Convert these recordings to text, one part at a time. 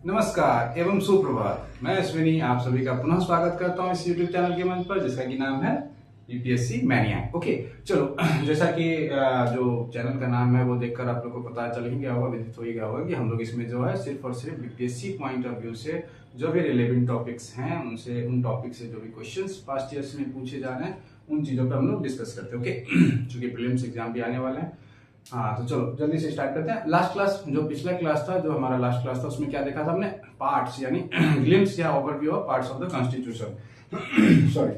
नमस्कार एवं सुप्रभात। मैं अश्विनी आप सभी का पुनः स्वागत करता हूं इस YouTube चैनल के मंच पर जिसका कि नाम है यूपीएससी मैनियाक। ओके चलो, जैसा कि जो चैनल का नाम है वो देखकर आप लोग को पता चल ही गया होगा, विदित हो ही गया होगा कि हम लोग इसमें जो है सिर्फ और सिर्फ यूपीएससी पॉइंट ऑफ व्यू से जो भी रिलेवेंट टॉपिक्स हैं उनसे उन टॉपिक से जो भी क्वेश्चंस पास्ट ईयर्स में पूछे जा रहे हैं उन चीजों पर हम लोग डिस्कस करते हैं। ओके चूंकि प्रीलिम्स एग्जाम भी आने वाले हैं, हाँ तो चलो जल्दी से स्टार्ट करते हैं। लास्ट क्लास जो पिछला क्लास था, जो हमारा लास्ट क्लास था, उसमें क्या देखा था हमने? पार्ट्स यानी ग्लिम्स या overview of parts of the constitution. Sorry,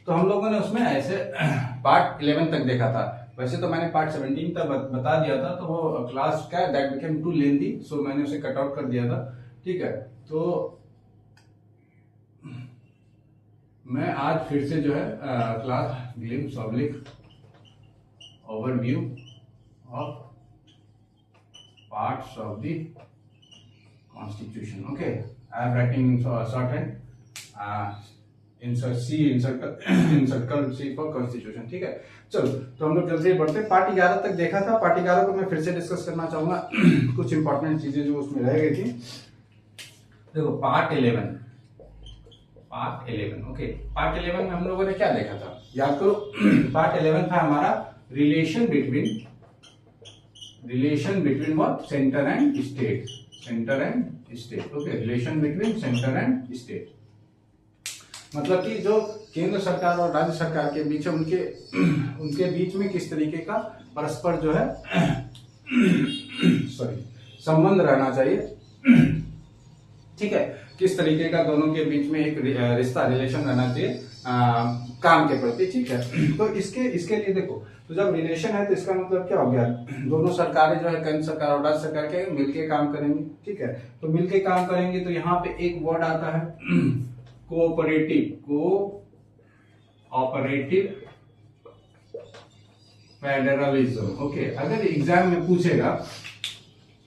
तो हम लोगों ने उसमें ऐसे पार्ट 11 तक देखा था। वैसे तो मैंने पार्ट 17 तक बता दिया था, तो वो क्लास क्या दैट बिकेम टू लेंथी, सो मैंने उसे कट आउट कर दिया था। ठीक है, तो मैं आज फिर से जो है class glimpse oblique overview of parts of the constitution. Okay, I am writing in shorthand, insert C in circle C for constitution. ठीक है, चलो तो हम लोग जल्दी से बढ़ते हैं। पार्ट 11 तक देखा था। पार्ट 11 को मैं फिर से डिस्कस करना चाहूंगा। कुछ इंपॉर्टेंट चीजें जो उसमें रह गई थी। देखो पार्ट 11, ओके पार्ट 11 में हम लोगों ने क्या देखा था याद करो। पार्ट 11 था हमारा relation between what? Centre and state. Okay, relation between centre and state मतलब कि जो केंद्र सरकार और राज्य सरकार के बीच है उनके बीच में किस तरीके का परस्पर जो है संबंध रहना चाहिए। ठीक है, किस तरीके का दोनों के बीच में एक रिश्ता रिलेशन रहना चाहिए काम के प्रति। ठीक है, तो इसके लिए देखो, तो जब रिलेशन है तो इसका मतलब क्या हो गया? दोनों सरकारें जो है केंद्र सरकार और राज्य सरकार के मिलके काम करेंगी। ठीक है, तो मिलके काम करेंगे तो यहाँ पे एक वर्ड आता है कोऑपरेटिव फेडरलिज्म। ओके, अगर एग्जाम में पूछेगा,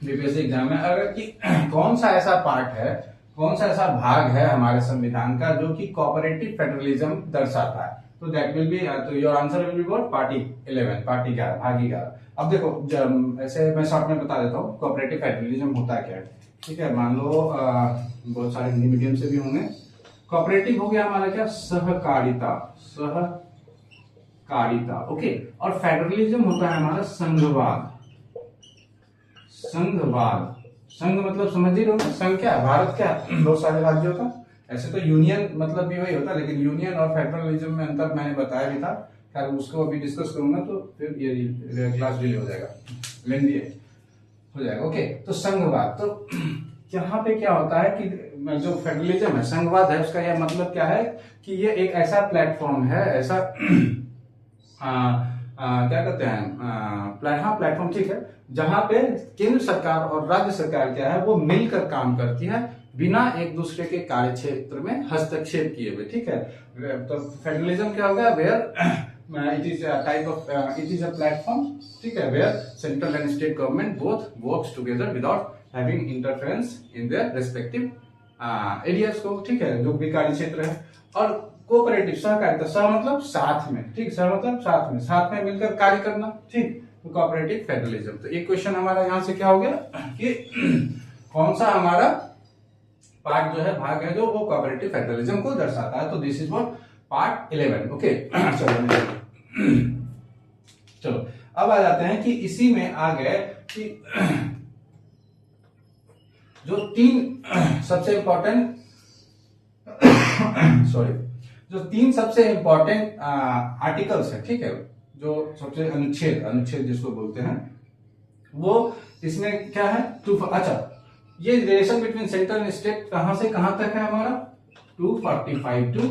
बीपीएससी एग्जाम में, अगर कि कौन सा ऐसा पार्ट है, कौन सा ऐसा भाग है हमारे संविधान का जो कि कोऑपरेटिव फेडरलिज्म दर्शाता है, तो दैट विल बी, तो your answer will be what? Part 11, भाग 11। अब देखो ऐसे मैं शॉर्ट में बता देता हूँ कोऑपरेटिव फेडरलिज्म होता क्या है। ठीक है, मान लो बहुत सारे हिंदी मीडियम से भी होंगे। कोऑपरेटिव हो गया हमारा क्या? सहकारिता। ओके, और फेडरलिज्म होता है हमारा संघवाद। संघ मतलब समझ ही रहे हो, संघ क्या है? भारत क्या है? बहुत सारे राज्यों का। ऐसे तो यूनियन मतलब भी वही होता है, लेकिन यूनियन और फेडरलिज्म में अंतर मैंने बताया भी था। खैर उसको अभी डिस्कस करूंगा तो फिर ये क्लास डिले हो जाएगा, लेंदी हो जाएगा। ओके, तो संघवाद, तो यहाँ पे क्या होता है कि जो फेडरलिज्म है, संघवाद है, उसका यह मतलब क्या है कि ये एक ऐसा प्लेटफॉर्म है, ऐसा क्या कहते हैं प्लेटफॉर्म। ठीक है, जहां पे केंद्र सरकार और राज्य सरकार क्या है वो मिलकर काम करती है बिना एक दूसरे के कार्य क्षेत्र में हस्तक्षेप किए हुए। ठीक है, तो फेडरलिज्म क्या होगा? Where it is a platform, ठीक है, where central and state government both works together without having interference in their respective areas को। ठीक है, जो भी कार्य क्षेत्र है। और कोऑपरेटिव सहकारिता, सह मतलब साथ में, ठीक, सह मतलब साथ में मिलकर कार्य करना। ठीक, तो कोऑपरेटिव फेडरलिज्म। तो एक क्वेश्चन हमारा यहाँ से क्या हो गया कि कौन सा हमारा पार्ट जो है, भाग है जो वो कोऑपरेटिव फेडरलिज्म को दर्शाता है, तो this is what? Part 11। Okay चलो अब आ जाते हैं कि इसी में आ गए कि जो तीन सबसे इंपॉर्टेंट जो तीन सबसे इंपॉर्टेंट आर्टिकल्स है, ठीक है, जो सबसे अनुच्छेद जिसको बोलते हैं, वो इसमें क्या है? अच्छा, ये relation between central and state कहां से कहां तक है हमारा? 245 टू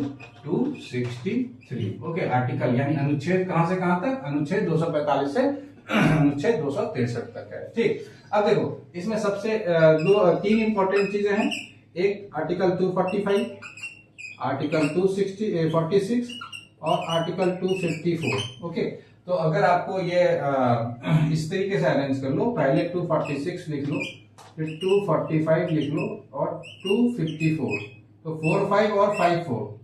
263। ओके, आर्टिकल यानी अनुच्छेद कहां से कहां तक? अनुच्छेद 245 से अनुच्छेद 263 तक है। ठीक, अब देखो इसमें सबसे तीन इंपॉर्टेंट चीजें हैं। एक आर्टिकल 245, आर्टिकल 246 और आर्टिकल 254। ओके, तो अगर आपको ये इस तरीके से अरेंज कर लो, पहले 246 लिख लो, फिर 245 लिख लो और 254, तो 45 और 54,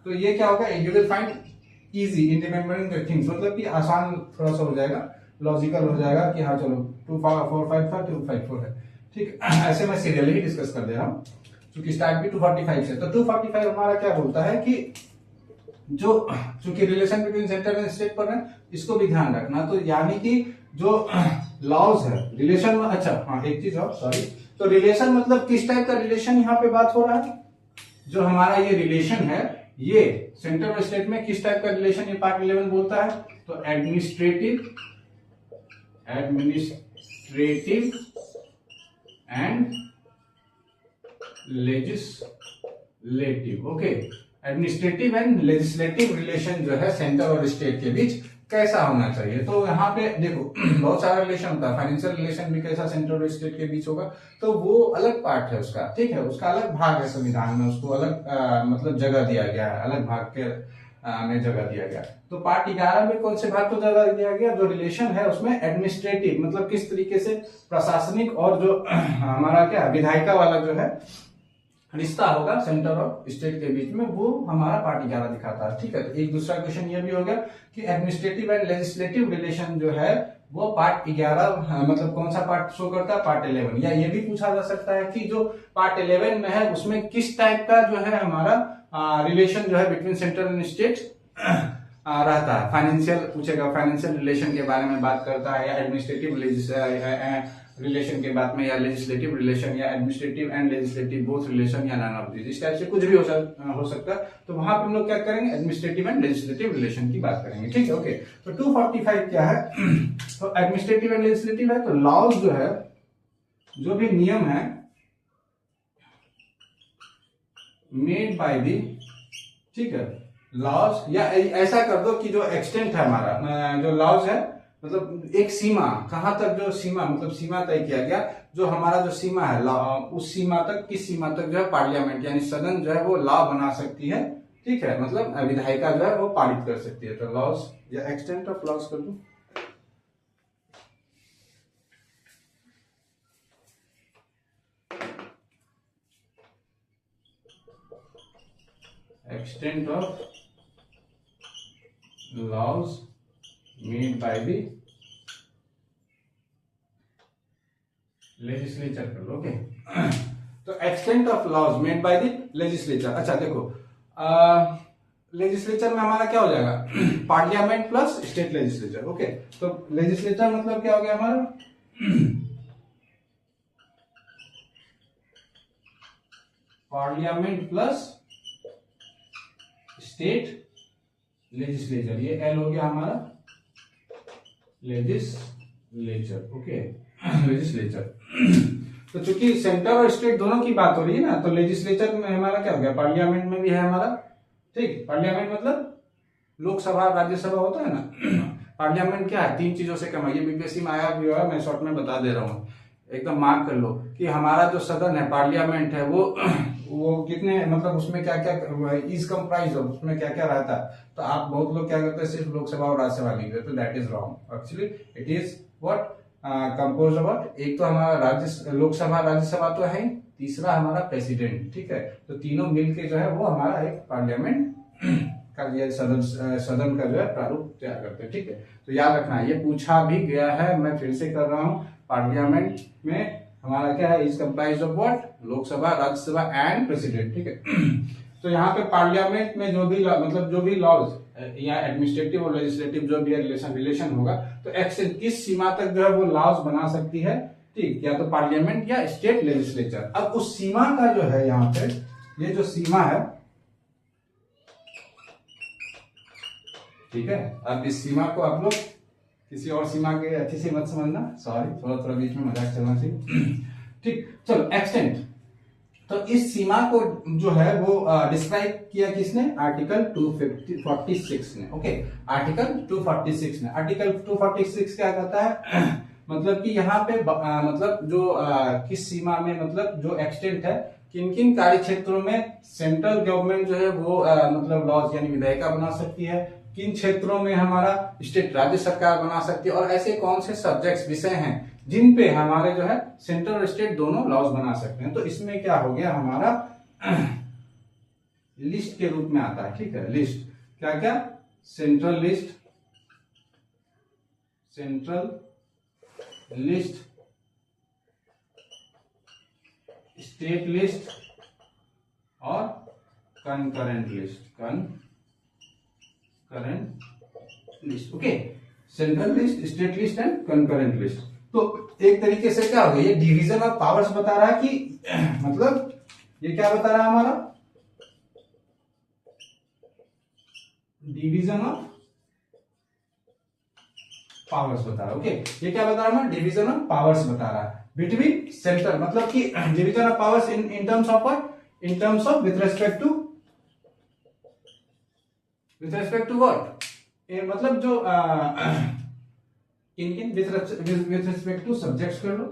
तो ये क्या होगा? You will find easy in remembering the things, मतलब कि आसान थोड़ा सा हो जाएगा, लॉजिकल हो जाएगा कि हाँ चलो 245 था 254 है। ठीक ऐसे मैं सीरियली ही डिस्कस कर दे रहा हूँ क्योंकि स्टार्ट भी 245 से। तो 245 हमारा क्या बोलता है कि जो चूंकि relation between centre and state पर है, इसको भी ध्यान रखना। तो यानी कि जो लॉज है रिलेशन में, अच्छा हाँ एक चीज और सॉरी, तो रिलेशन मतलब किस टाइप का रिलेशन यहाँ पे बात हो रहा है, जो हमारा ये रिलेशन है ये सेंटर और स्टेट में किस टाइप का रिलेशन ये पार्ट 11 बोलता है। तो administrative and legislative. Okay, administrative and legislative relation जो है सेंटर और स्टेट के बीच कैसा होना चाहिए। तो यहाँ पे देखो बहुत सारा रिलेशन होता है, फाइनेंशियल रिलेशन भी कैसा सेंटर और स्टेट के बीच होगा, तो वो अलग पार्ट है उसका, ठीक है, उसका अलग भाग है संविधान में, उसको अलग मतलब जगह दिया गया है, अलग भाग के में जगह दिया गया। तो पार्ट 11 में कौन से भाग को जगह दिया गया, जो रिलेशन है उसमें एडमिनिस्ट्रेटिव मतलब किस तरीके से प्रशासनिक और जो हमारा क्या विधायिका वाला जो है रिश्ता होगा सेंटर और स्टेट के बीच में, वो हमारा पार्ट 11 दिखाता है। ठीक है, तो एक दूसरा क्वेश्चन ये भी हो गया कि एडमिनिस्ट्रेटिव एंड लेजिस्लेटिव रिलेशन जो है वो पार्ट 11 मतलब कौन सा पार्ट शो करता है, पार्ट 11। या ये भी पूछा जा सकता है कि जो पार्ट 11 में है उसमें किस टाइप का जो है हमारा रिलेशन जो है बिटवीन सेंटर एंड स्टेट रहता है। फाइनेंशियल पूछेगा, फाइनेंशियल रिलेशन के बारे में बात करता है, या एडमिनिस्ट्रेटिव रिलेशन के बाद में, या लेजिस्लेटिव रिलेशन, या administrative and legislative both relation, या नॉन ऑफ दिस, इस टाइप से कुछ भी हो सकता है। तो वहां पर हम लोग क्या करेंगे, एडमिनिस्ट्रेटिव एंड लेजिस्लेटिव रिलेशन की बात करेंगे। ठीक है, ओके। तो 245 क्या है, तो एडमिनिस्ट्रेटिव एंड लेजिस्लेटिव है। तो लॉज जो है, जो भी नियम है मेड बाय दी, ठीक है, लॉज, या ऐसा कर दो कि जो एक्सटेंट है हमारा, जो लॉज है मतलब एक सीमा, कहां तक जो सीमा मतलब सीमा तय किया गया, जो हमारा जो सीमा है उस सीमा तक, किस सीमा तक जो है पार्लियामेंट यानी सदन जो है वो लॉ बना सकती है। ठीक है, मतलब विधायिका जो है वो पारित कर सकती है। तो लॉज या एक्सटेंट ऑफ लॉज कर दो, extent of laws made by the legislature कर लो। ओके, तो extent of laws made by the legislature. अच्छा देखो, लेजिस्लेचर में हमारा क्या हो जाएगा, parliament plus state legislature. Okay, तो लेजिस्लेचर मतलब क्या हो गया हमारा, पार्लियामेंट प्लस स्टेट लेजिस्लेचर, ये एल हो गया हमारा लेजिस्लेचर। Okay, legislature. तो चूंकि सेंटर और स्टेट दोनों की बात हो रही है ना, तो लेजिस्लेचर में हमारा क्या हो गया, पार्लियामेंट में भी है हमारा। ठीक, पार्लियामेंट मतलब लोकसभा राज्यसभा होता है ना। पार्लियामेंट क्या है, 3 चीजों से कम है, ये बीपीएससी में आया भी है, मैं शॉर्ट में बता दे रहा हूँ, एकदम मार्क कर लो कि हमारा जो सदन है पार्लियामेंट है वो कितने मतलब उसमें क्या क्या इज कंप्राइज ऑफ, उसमें क्या क्या रहता है। तो आप बहुत लोग क्या करते हैं, सिर्फ लोकसभा और राज्यसभा लिख देते, तो that is wrong. Actually it is what compose of, एक तो हमारा राज्य लोकसभा राज्यसभा तो है, तीसरा हमारा प्रेसिडेंट। ठीक है, तो तीनों मिलके जो है वो हमारा एक पार्लियामेंट का ये सदन का जो है प्रारूप तैयार करते हैं। ठीक है, तो याद रखना ये पूछा भी गया है, मैं फिर से कर रहा हूँ, पार्लियामेंट में हमारा क्या है, is comprise of what, Lok Sabha Rajya Sabha and president. ठीक है, तो यहाँ पे पार्लियामेंट में जो भी मतलब जो भी लॉज या एडमिनिस्ट्रेटिव और लेजिस्लेटिव जो भी रिलेशन होगा, तो एक्शन किस सीमा तक जो है वो लॉज बना सकती है। ठीक, या तो पार्लियामेंट या स्टेट लेजिस्लेचर। अब उस सीमा का जो है यहाँ पे ये जो सीमा है, ठीक है, अब इस सीमा को आप लोग किसी और सीमा के अच्छी से मत समझना, सॉरी थोड़ा थोड़ा बीच में मजाक चलना चाहिए। ठीक, चलो एक्सटेंट। तो इस सीमा को जो है वो डिस्क्राइब किया किसने, आर्टिकल 246 ने। ओके, आर्टिकल 246 ने, आर्टिकल 246 क्या कहता है मतलब कि यहाँ पे मतलब जो किस सीमा में मतलब जो एक्सटेंट है, किन किन कार्य क्षेत्रों में सेंट्रल गवर्नमेंट जो है वो मतलब लॉज यानी विधायिका बना सकती है, किन क्षेत्रों में हमारा स्टेट राज्य सरकार बना सकती है, और ऐसे कौन से सब्जेक्ट्स विषय हैं जिन पे हमारे जो है सेंट्रल और स्टेट दोनों लॉज बना सकते हैं। तो इसमें क्या हो गया हमारा लिस्ट के रूप में आता है। ठीक है, लिस्ट क्या क्या, central list, central list, state list और concurrent list, okay. Central list, state list and concurrent list. तो एक तरीके से क्या हो गया, ये डिवीजन ऑफ पावर्स बता रहा है कि मतलब ये क्या बता रहा है हमारा, डिवीजन ऑफ पावर्स बता रहा है, ओके। ये क्या बता रहा है, डिवीजन ऑफ पावर्स बता रहा है बिटवीन सेंट्रल, मतलब कि division of powers in terms of what, in terms of with respect to what, मतलब जो किन विथ रेस्पेक्ट टू सब्जेक्ट्स कर लो,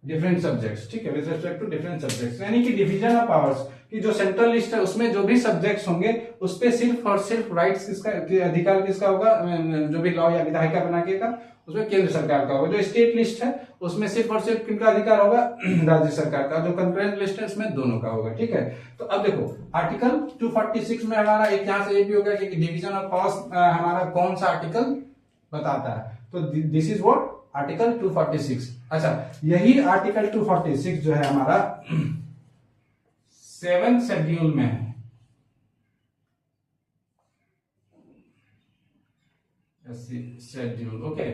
डिफरेंट सब्जेक्ट्स, ठीक है, with respect to different subjects. यानी कि डिवीजन ऑफ पावर्स की जो सेंट्रल लिस्ट है उसमें जो भी सब्जेक्ट्स होंगे उस पे सिर्फ और सिर्फ राइट्स किसका, अधिकार किसका होगा, जो भी लॉ या विधायिका बना के का, उसमें केंद्र सरकार का होगा। जो स्टेट लिस्ट है उसमें सिर्फ और सिर्फ किनका अधिकार होगा, राज्य सरकार का। जो कंकरेंट लिस्ट है उसमें दोनों का होगा, ठीक है। तो अब देखो आर्टिकल 246 में हमारा एक यहां से ये भी हो गया कि डिवीजन ऑफ पावर्स हमारा कौन सा आर्टिकल बताता है, तो दिस इज व्हाट आर्टिकल 246। अच्छा, यही आर्टिकल 246 जो है हमारा 7th शेड्यूल में है, शेड्यूल, ओके।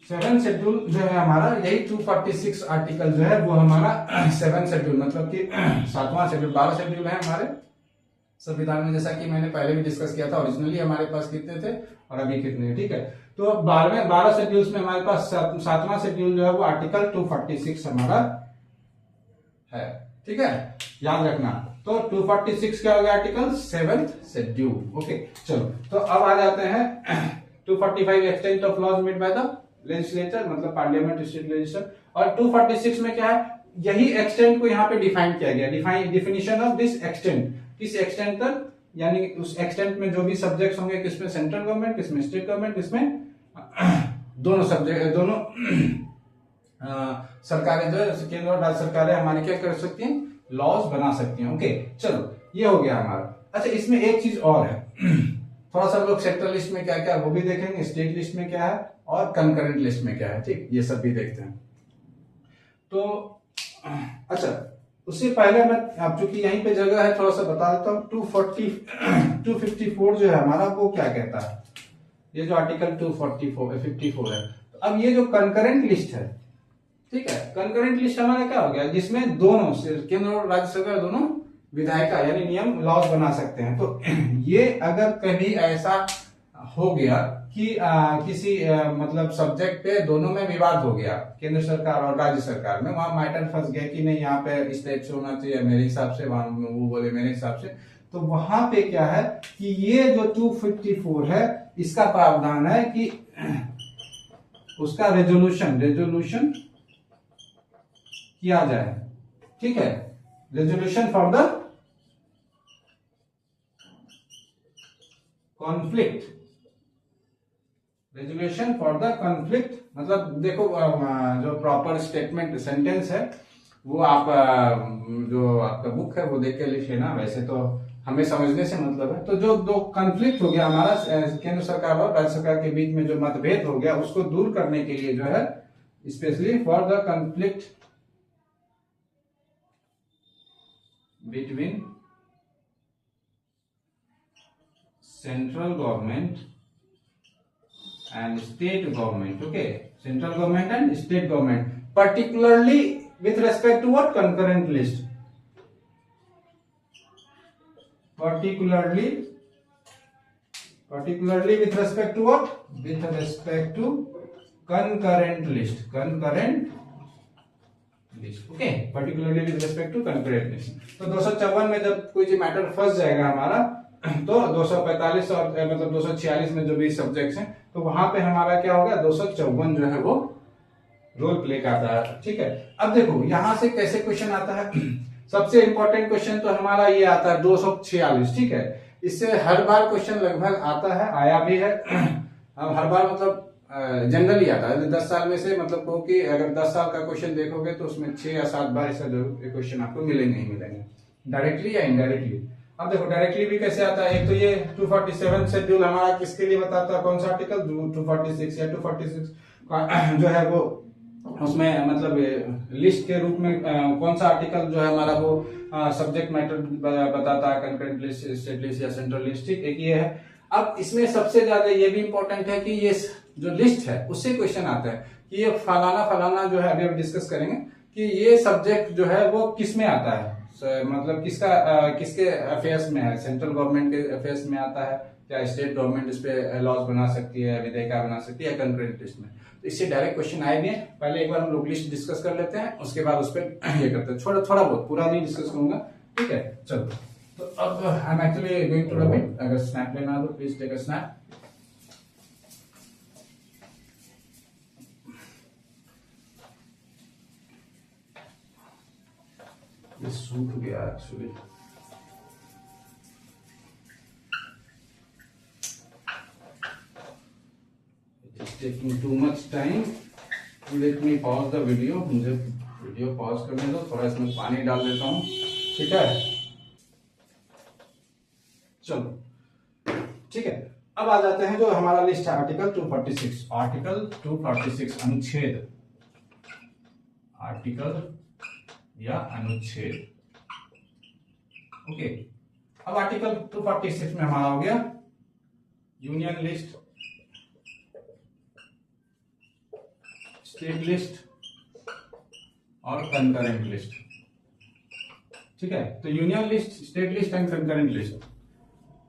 7th शेड्यूल जो है हमारा, यही 246 आर्टिकल जो है वो हमारा 7th शेड्यूल, मतलब कि 7वां शेड्यूल। 12 शेड्यूल है हमारे संविधान में, जैसा कि मैंने पहले भी डिस्कस किया था। ओरिजिनली हमारे पास कितने थे और अभी कितने, ठीक है। तो 12 शेड्यूल्स में हमारे पास 7वां शेड्यूल जो है वो आर्टिकल 246 हमारा है, ठीक है, याद रखना। तो 246 क्या हो गया, आर्टिकल 7th शेड्यूल, ओके। चलो, तो अब आ जाते हैं 245 extent of laws made by the legislature, मतलब पार्लियामेंट, स्टेट लेजिस्लेचर। और 246 में क्या है, यही एक्सटेंट को यहाँ पे डिफाइन किया गया, डिफिनेशन ऑफ दिस एक्सटेंट, किस एक्सटेंट तक, यानी उस एक्सटेंट में जो भी सब्जेक्ट्स होंगे, किसमें सेंट्रल गवर्नमेंट, किसमें स्टेट गवर्नमेंट, किसमें दोनों सब्जेक्ट, दोनों सरकारें जो है, केंद्र और राज्य सरकारें हमारी क्या कर सकती हैं, लॉज बना सकती हैं, ओके। चलो, ये हो गया हमारा। अच्छा, इसमें एक चीज और है, थोड़ा सा लोग सेंट्रल लिस्ट में क्या क्या वो भी देखेंगे, स्टेट लिस्ट में क्या है और कंकरेंट लिस्ट में क्या है, ठीक, ये सब भी देखते हैं। तो अच्छा, उससे पहले मैं, अब चूंकि यहीं पे जगह है, थोड़ा सा बता देता हूँ। 254 जो है हमारा वो क्या कहता है, ये जो आर्टिकल 254 है। तो अब ये जो कंकरेंट लिस्ट है, ठीक है, कंकरेंट लिस्ट हमारा क्या हो गया, जिसमें दोनों केंद्र और राज्य सरकार दोनों विधायिका यानी नियम लॉज बना सकते हैं। तो ये अगर कभी ऐसा हो गया कि किसी मतलब सब्जेक्ट पे दोनों में विवाद हो गया, केंद्र सरकार और राज्य सरकार में, वहां मैटर फंस गया कि नहीं यहाँ पे इस टाइप से होना चाहिए मेरे हिसाब से, वहां वो बोले मेरे हिसाब से, तो वहां पे क्या है कि ये जो 254 है इसका प्रावधान है कि उसका रेजोल्यूशन किया जाए, ठीक है, resolution for the conflict, resolution for the conflict. मतलब देखो, जो प्रॉपर स्टेटमेंट सेंटेंस है वो आप जो आपका बुक है वो देख के लिख लेना, वैसे तो हमें समझने से मतलब है। तो जो दो कॉन्फ्लिक्ट हो गया हमारा केंद्र सरकार और राज्य सरकार के बीच में, जो मतभेद हो गया उसको दूर करने के लिए जो है, specially for the conflict between central government and state government, okay, central government and state government, particularly with respect to what, concurrent list, particularly with respect to what, with respect to concurrent list, okay, particularly with respect to concurrent list। तो 254 में जब कोई matter फंस जाएगा हमारा, तो 245 और मतलब 246 में जो भी सब्जेक्ट्स हैं, तो वहां पे हमारा क्या होगा, 254 जो है वो रोल प्ले करता है, ठीक है। अब देखो यहां से कैसे क्वेश्चन आता है, सबसे इंपॉर्टेंट क्वेश्चन तो हमारा ये आता है 246, ठीक है। इससे हर बार क्वेश्चन लगभग आता है, आया भी है, हर बार मतलब जनरली आता है 10 साल में से, मतलब को कि अगर 10 साल का क्वेश्चन देखोगे तो उसमें 6 या 7 बार ऐसा जरूर क्वेश्चन आपको मिलेंगे ही मिलेंगे, डायरेक्टली या इनडायरेक्टली। अब देखो डायरेक्टली भी कैसे आता है, एक तो ये 247 शेड्यूल हमारा किसके लिए बताता है, कौन सा आर्टिकल, 246 या 246 जो है वो उसमें मतलब लिस्ट के रूप में कौन सा आर्टिकल जो है हमारा वो सब्जेक्ट मैटर बताता है, कंकरेंट लिस्ट, स्टेट लिस्ट या सेंट्रल लिस्ट, ठीक, एक ये है। अब इसमें सबसे ज्यादा ये भी इंपॉर्टेंट है कि ये जो लिस्ट है उससे क्वेश्चन आता है कि ये फलाना फलाना जो है, अभी हम डिस्कस करेंगे कि ये सब्जेक्ट जो है वो किस में आता है, मतलब किसके अफेयर्स में है, सेंट्रल गवर्नमेंट के अफेयर्स में आता है या स्टेट गवर्नमेंट इस पे लॉज बना सकती है, विधेयिका बना सकती है, या कंकरेंट लिस्ट में। तो इससे डायरेक्ट क्वेश्चन आए भी हैं। पहले एक बार हम लोग लिस्ट डिस्कस कर लेते हैं, उसके बाद उस पर ये करते हैं, थोड़ा बहुत, पूरा नहीं डिस्कस करूंगा, ठीक है। चलो, तो अब I am actually going to rabbit. अगर स्नैप लेना हो तो प्लीज टेक अ स्नैप। ये सूख गया actually. It's taking too much time. Let me pause the video. मुझे वीडियो पॉज करने दो, थोड़ा इसमें पानी डाल देता हूँ, ठीक है। चलो, ठीक है। अब आ जाते हैं जो हमारा लिस्ट है, आर्टिकल 246। आर्टिकल 246 अनुच्छेद, आर्टिकल या अनुच्छेद, ओके। अब आर्टिकल 246 में हमारा हो गया यूनियन लिस्ट, स्टेट लिस्ट और कंकरेंट लिस्ट, ठीक है। तो union list, state list and concurrent list.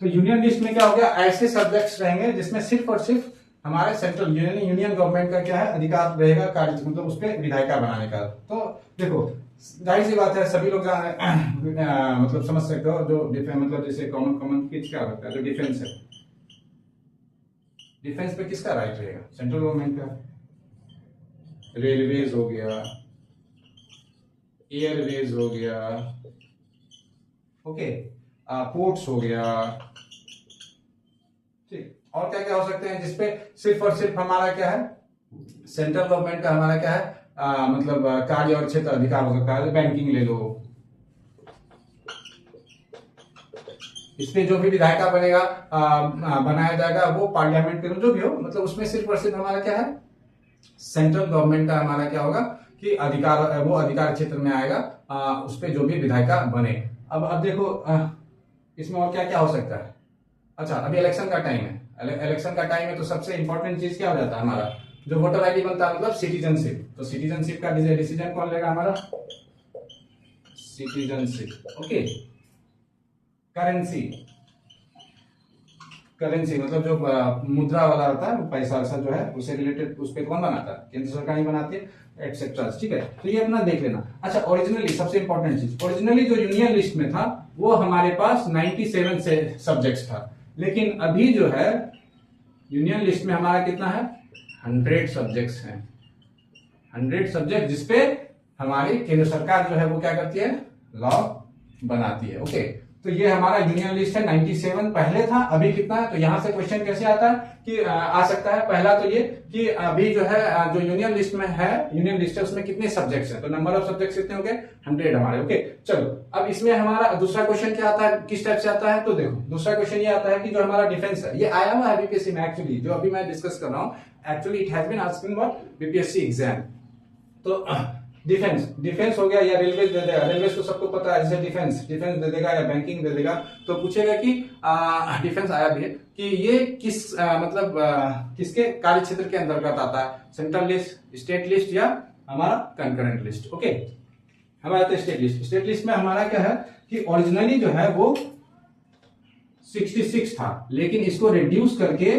तो यूनियन लिस्ट में क्या हो गया, ऐसे सब्जेक्ट्स रहेंगे जिसमें सिर्फ और सिर्फ हमारे सेंट्रल यूनियन गवर्नमेंट का क्या है, अधिकार रहेगा, कार्य मतलब उस पर विधायिका बनाने का। तो देखो, जाहिर सी बात है, सभी लोग मतलब समझ सकते हो, जो मतलब जैसे कॉमन किस क्या होता है, जो डिफेंस है, डिफेंस पे किसका राइट रहेगा, सेंट्रल गवर्नमेंट का। रेलवेज हो गया, एयरवेज हो गया, ओके, पोर्ट्स हो गया, ठीक। और क्या क्या हो सकते हैं जिसपे सिर्फ और सिर्फ हमारा क्या है, सेंट्रल गवर्नमेंट का हमारा क्या है, मतलब कार्य और क्षेत्र अधिकार हो सकता है। बैंकिंग ले लो, इसपे जो भी विधायिका बनेगा, बनाया जाएगा, वो पार्लियामेंट के जो भी हो, मतलब उसमें सिर्फ और सिर्फ हमारा क्या है, सेंट्रल गवर्नमेंट का हमारा क्या होगा कि अधिकार, वो अधिकार क्षेत्र में आएगा, उस पे जो भी विधायिका बने। अब देखो, इसमें और क्या क्या हो सकता है। अच्छा, अभी इलेक्शन का टाइम है, इलेक्शन का टाइम है, तो सबसे इंपॉर्टेंट चीज क्या हो जाता है हमारा, जो वोटर आईडी बनता है, मतलब सिटीजनशिप। तो सिटीजनशिप का डिसीजन कौन लेगा, हमारा सिटीजनशिप, ओके। करेंसी मतलब जो मुद्रा वाला होता है, पैसा वैसा जो है, उससे रिलेटेड उस पर कौन बनाता है, केंद्र सरकार ही बनाती है, एक्सेट्रा, ठीक है। तो ये अपना देख लेना। अच्छा, ओरिजिनली सबसे इंपॉर्टेंट चीज, ओरिजिनली जो यूनियन लिस्ट में था वो हमारे पास 97 से सब्जेक्ट्स था, लेकिन अभी जो है यूनियन लिस्ट में हमारा कितना है, 100 सब्जेक्ट्स हैं, 100 सब्जेक्ट, जिसपे हमारी केंद्र सरकार जो है वो क्या करती है, लॉ बनाती है, ओके। तो ये हमारा यूनियन लिस्ट है, 97 पहले था, अभी कितना है। तो यहां से क्वेश्चन कैसे आता है कि आ सकता है, पहला तो ये कि अभी जो है, जो यूनियन लिस्ट में है, यूनियन लिस्ट है, उसमें कितने सब्जेक्ट्स हैं, तो नंबर ऑफ सब्जेक्ट्स कितने हो गए, 100 हमारे, ओके। चलो, अब इसमें हमारा दूसरा क्वेश्चन क्या आता है, किस टाइप से आता है, तो देखो दूसरा क्वेश्चन ये आता है कि जो हमारा डिफेंस है, ये आया हुआ है बीपीएससी में एक्चुअली, जो अभी मैं डिस्कस कर रहा हूँ, actually it has been asking what, BPSC exam. तो डिफेंस हो गया, या रेलवेज दे देगा, रेलवेज तो सबको पता है, जैसे डिफेंस दे देगा या बैंकिंग दे देगा। तो पूछेगा कि डिफेंस आया भी है कि ये किस मतलब किसके कार्य क्षेत्र के अंतर्गत आता है, सेंट्रल लिस्ट, स्टेट लिस्ट या हमारा कंकरेंट लिस्ट, ओके। हमारा स्टेट लिस्ट, स्टेट लिस्ट में हमारा क्या है कि ओरिजिनली जो है वो 66 था, लेकिन इसको रिड्यूस करके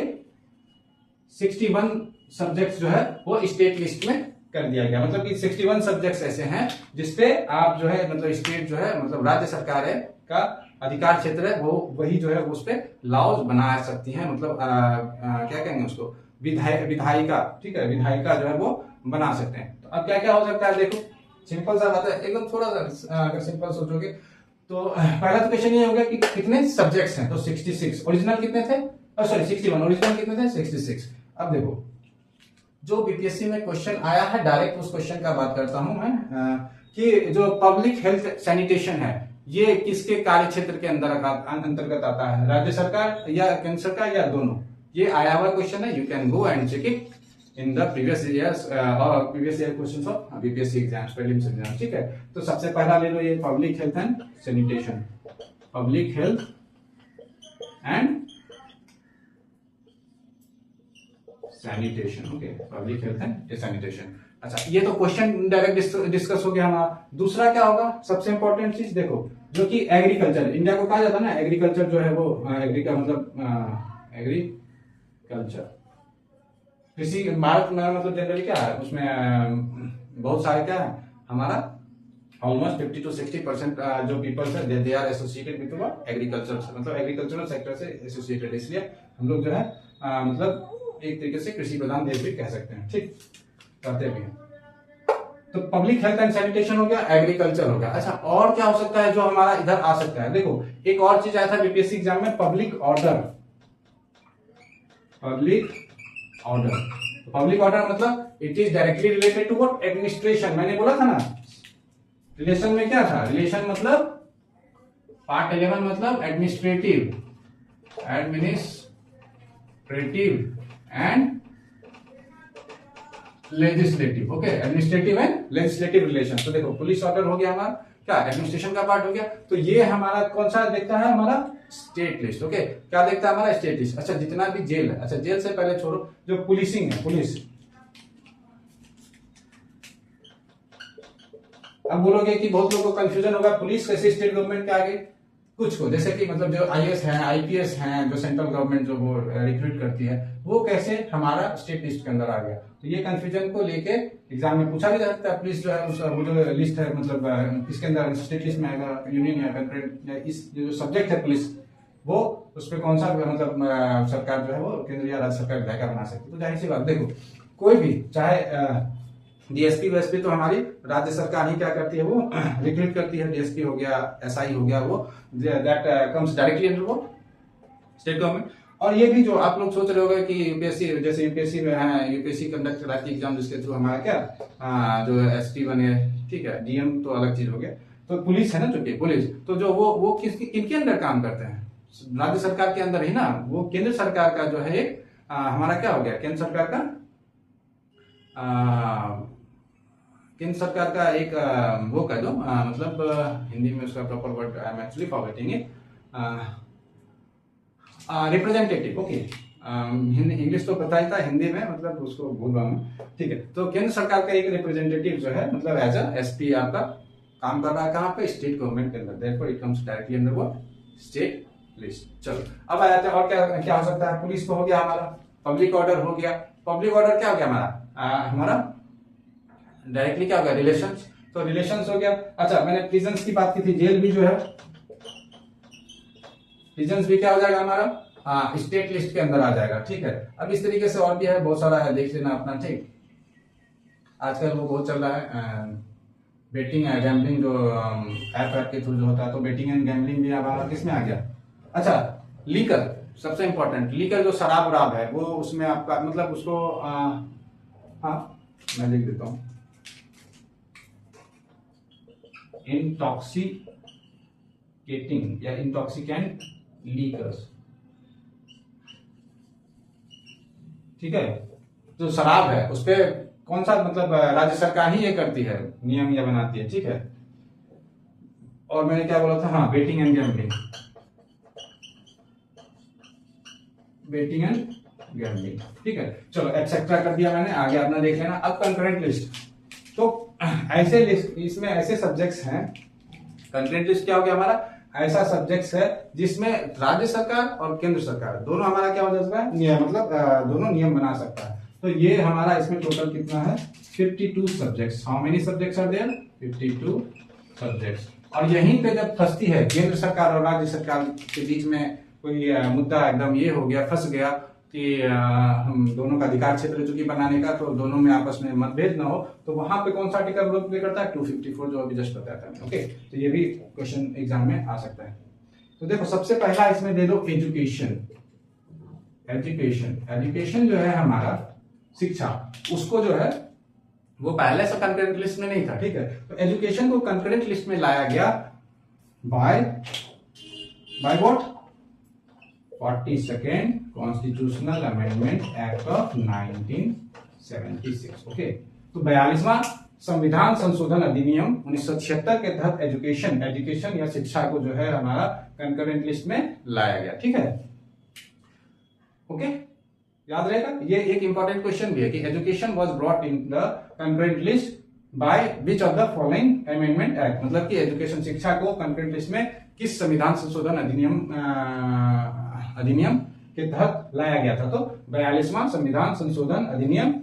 61 सब्जेक्ट्स जो है वो स्टेट लिस्ट में कर दिया गया। मतलब कि 61 सब्जेक्ट्स ऐसे हैं जिसपे आप जो है, मतलब स्टेट जो है, मतलब राज्य सरकार है का अधिकार क्षेत्र है, वो वही जो है उस पे लॉज बना सकती हैं, मतलब क्या कहेंगे उसको, विधायिका, ठीक है, विधायिका जो है वो बना सकते हैं। तो अब क्या क्या हो सकता है, देखो सिंपल सा बात है, एकदम थोड़ा सा अगर सिंपल सोचोगे तो पहला तो क्वेश्चन ये होगा कि कितने सब्जेक्ट्स हैं, तो 66, ओरिजिनल कितने थे, सॉरी 61, ओरिजिनल कितने थे, 66। अब देखो, जो बीपीएससी में क्वेश्चन आया है, डायरेक्ट उस क्वेश्चन का बात करता हूं मैं, कि जो पब्लिक हेल्थ सैनिटेशन है, ये किसके कार्य क्षेत्र के अंतर्गत आता है, राज्य सरकार या केंद्र सरकार या दोनों, ये आया हुआ क्वेश्चन है, you can go and check it in the previous years और previous year questions of BPSC exams, prelims exam, ठीक है। तो सबसे पहला ले लो ये public health and sanitation, public health and sanitation, okay, public health and sanitation. अच्छा, ये तो क्वेश्चन डायरेक्ट डिस्कस हो गया हमारा। दूसरा क्या होगा, सबसे इंपॉर्टेंट चीज देखो, जो कि एग्रीकल्चर, इंडिया को कहा जाता है ना एग्रीकल्चर जो है वो एग्री का मतलब एग्रीकल्चर, कृषि भारत में मतलब जनरली क्या है उसमें बहुत सारे क्या है हमारा ऑलमोस्ट 50 to 60% जो पीपल्स है they are associated with agriculture, मतलब एग्रीकल्चरल सेक्टर से एसोसिएटेड, इसलिए हम लोग जो है मतलब एक तरीके से कृषि प्रधान देश भी कह सकते हैं, ठीक, करते भी हैं। तो पब्लिक हेल्थ एंड सैनिटेशन हो गया, एग्रीकल्चर हो गया। अच्छा, और क्या हो सकता है जो हमारा इधर आ सकता है, देखो एक और चीज आया था बीपीएससी एग्जाम में, public order, public order. Public order मतलब it is directly related to what, administration. मैंने बोला था ना रिलेशन में क्या था, रिलेशन मतलब पार्ट 11 मतलब administrative, administrative and legislative, okay, administrative and legislative relation. तो देखो पुलिस ऑर्डर हो गया हमारा क्या, एडमिनिस्ट्रेशन का पार्ट हो गया। तो ये हमारा कौन सा देखता है, हमारा स्टेट लिस्ट, ओके, क्या देखता है हमारा स्टेट लिस्ट। अच्छा, जितना भी जेल है, अच्छा जेल से पहले छोड़ो, जो पुलिसिंग है, पुलिस, अब बोलोगे कि बहुत लोगों को कंफ्यूजन होगा पुलिस कैसे स्टेट गवर्नमेंट के आगे, कुछ को जैसे कि मतलब जो आईएएस हैं, आईपीएस हैं, जो सेंट्रल गवर्नमेंट जो वो रिक्रूट करती है, वो कैसे हमारा स्टेट लिस्ट के अंदर आ गया। तो ये कंफ्यूजन को लेके एग्जाम में पूछा भी जा सकता है। पुलिस जो है वो जो लिस्ट है मतलब इसके अंदर स्टेट लिस्ट में आएगा, यूनियन या कंट्री या इस जो सब्जेक्ट है पुलिस, वो उस पर कौन सा मतलब सरकार जो है वो केंद्र या राज्य सरकार विधायिका बना सकती है। तो जाहिर सी बात, देखो कोई भी चाहे डीएसपी वेएसपी तो हमारी राज्य सरकार ही क्या करती है, वो रिक्रूट करती है। डीएसपी हो गया, एसआई हो गया, वो दैट कम्स डायरेक्टली अंडर वो स्टेट गवर्नमेंट। और ये भी जो आप लोग सोच रहे होंगे कि यूपीएससी, जैसे यूपीएससी में है, यूपीएससी कंडक्ट कराती है एग्जाम जिसके थ्रू हमारा क्या जो एसपी बने, ठीक है, डीएम तो अलग चीज हो गया। तो पुलिस है ना, चूंकि पुलिस तो जो वो किनके अंदर काम करते हैं, राज्य सरकार के अंदर ही ना, वो केंद्र सरकार का जो है एक हमारा क्या हो गया, केंद्र सरकार का केंद्र सरकार का एक वो कह दो मतलब हिंदी में उसका proper word I am actually forgetting it, representative, okay, English तो पता ही था, हिंदी में मतलब उसको भूल रहा हूँ, ठीक है। तो केंद्र सरकार का एक रिप्रेजेंटेटिव जो है मतलब एज अ एसपी आपका काम कर रहा है कहाँ पे, स्टेट गवर्नमेंट के अंदर, therefore it comes directly under what, state list. चलो अब आ जाते हैं और क्या क्या हो सकता है। पुलिस तो हो गया हमारा, पब्लिक ऑर्डर हो गया। पब्लिक ऑर्डर क्या हो गया हमारा डायरेक्टली क्या हो गया, रिलेशंस, तो रिलेशंस हो गया। अच्छा, मैंने प्रिजन्स की बात की थी, जेल भी जो है, प्रिजन्स भी क्या हो जाएगा हमारा स्टेट लिस्ट के अंदर आ जाएगा, ठीक है। अब इस तरीके से और भी है, बहुत सारा है, देख लेना अपना, ठीक। आजकल वो बहुत चल रहा है बेटिंग है, गैम्बलिंग जो ऐप के थ्रू जो होता है, तो बेटिंग एंड गैम्बलिंग भी हमारा किसमें आ गया। अच्छा, लीकर, सबसे इंपॉर्टेंट, लीकर जो शराब वराब है वो उसमें आपका मतलब उसको हाँ मैं लिख देता हूं, इंटॉक्सिकेटिंग या इंटॉक्सिकेंट लीकर्स, ठीक है। जो शराब है उस पर कौन सा मतलब राज्य सरकार ही ये करती है, नियम ये बनाती है, ठीक है। और मैंने क्या बोला था, हाँ betting and gambling, betting and gambling, ठीक है। चलो एक्सेट्रा कर दिया मैंने, आगे अपना देख लेना। अब कंकरेंट लिस्ट, तो ऐसे लिस्ट, इसमें ऐसे सब्जेक्ट्स हैं, कंकरेंट लिस्ट क्या हो गया हमारा, ऐसा सब्जेक्ट्स है जिसमें राज्य सरकार और केंद्र सरकार दोनों हमारा क्या हो जाता है, मतलब दोनों नियम बना सकता है। तो ये हमारा इसमें टोटल कितना है, 52 subjects. How many subjects are there, 52 subjects. और यहीं पे जब फंसती है केंद्र सरकार और राज्य सरकार के बीच में कोई मुद्दा एकदम ये हो गया, फंस गया कि हम दोनों का अधिकार क्षेत्र चूंकि बनाने का, तो दोनों में आपस में मतभेद ना हो, तो वहां पे कौन सा आर्टिकल रोल प्ले करता है, 254 जो अभी जस्ट बताया था, ओके। तो ये भी क्वेश्चन एग्जाम में आ सकता है। तो देखो सबसे पहला इसमें दे दो एजुकेशन, एजुकेशन, एजुकेशन जो है हमारा शिक्षा, उसको जो है वो पहले से कंकरेंट लिस्ट में नहीं था, ठीक है। तो एजुकेशन को कंकरेंट लिस्ट में लाया गया by what, 42nd constitutional amendment act of 19 76। Okay, तो 42वां संविधान संशोधन अधिनियम 1976 के तहत एजुकेशन या शिक्षा को जो है हमारा कंकरेंट लिस्ट में लाया गया। ठीक है, ओके, याद रहेगा। ये एक इंपॉर्टेंट क्वेश्चन भी है कि education was brought in the concurrent list by which of the following amendment act, मतलब कि एजुकेशन शिक्षा को कंकरेंट लिस्ट में किस संविधान संशोधन अधिनियम के तहत लाया गया था। तो 42वां संविधान संशोधन अधिनियम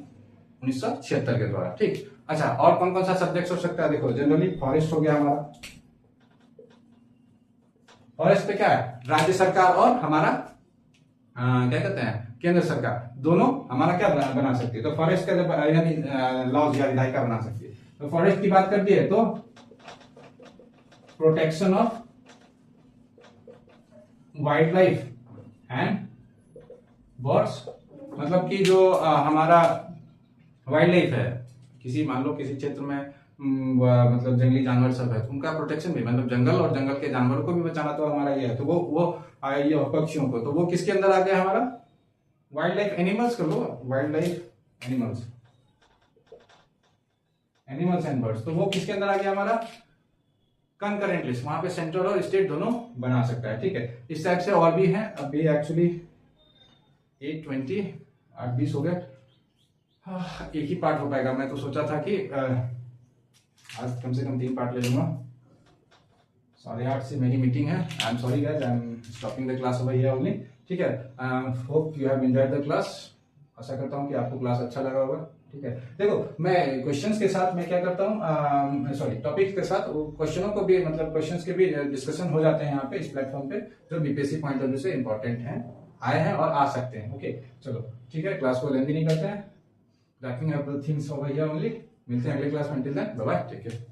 1976 के द्वारा। ठीक, अच्छा, और कौन कौन सा सब्जेक्ट हो सकता है? देखो, जनरली फॉरेस्ट हो गया हमारा। फॉरेस्ट पे क्या है? राज्य सरकार और हमारा क्या कहते हैं, केंद्र सरकार, दोनों हमारा क्या बना सकती है। तो फॉरेस्ट का यानी लॉज या विधायिका बना सकती है। तो फॉरेस्ट की बात कर दी है तो protection of wild life and birds, मतलब कि जो हमारा वाइल्ड लाइफ है, किसी मान लो किसी क्षेत्र में मतलब जंगली जानवर सब है, तो उनका प्रोटेक्शन भी, मतलब जंगल और जंगल के जानवरों को भी बचाना तो हमारा ये है। तो वो ये पक्षियों को, तो वो किसके अंदर आ गया हमारा? वाइल्ड लाइफ एनिमल्स कर लो, wild life animals and birds, तो वो किसके अंदर आ गया हमारा? Concurrent list. वहां पे सेंट्रल और स्टेट दोनों बना सकता है। ठीक है, इस टाइप से और भी हैं। अभी एक्चुअली 8:20 8:20 हो गए। एक ही पार्ट हो पाएगा। मैं तो सोचा था कि आज कम से कम 3 पार्ट ले लूंगा। 8:30 से मेरी मीटिंग है। I am sorry guys, I am stopping the class over here only. ठीक है, hope you have enjoyed the class. आशा करता हूँ कि आपको क्लास अच्छा लगा होगा। ठीक है, देखो मैं क्वेश्चंस के साथ मैं क्या करता हूँ, सॉरी टॉपिक्स के साथ क्वेश्चनों को भी, मतलब क्वेश्चंस के भी डिस्कशन हो जाते हैं यहाँ पे इस प्लेटफॉर्म पे, जो बीपीएससी पॉइंट ऑफ व्यू से इंपॉर्टेंट हैं, आए हैं और आ सकते हैं। ओके, चलो ठीक है, क्लास को लेंदी नहीं करते हैं। Wrapping up the things over here only. मिलते हैं अगले क्लास में। Till then bye bye, take care.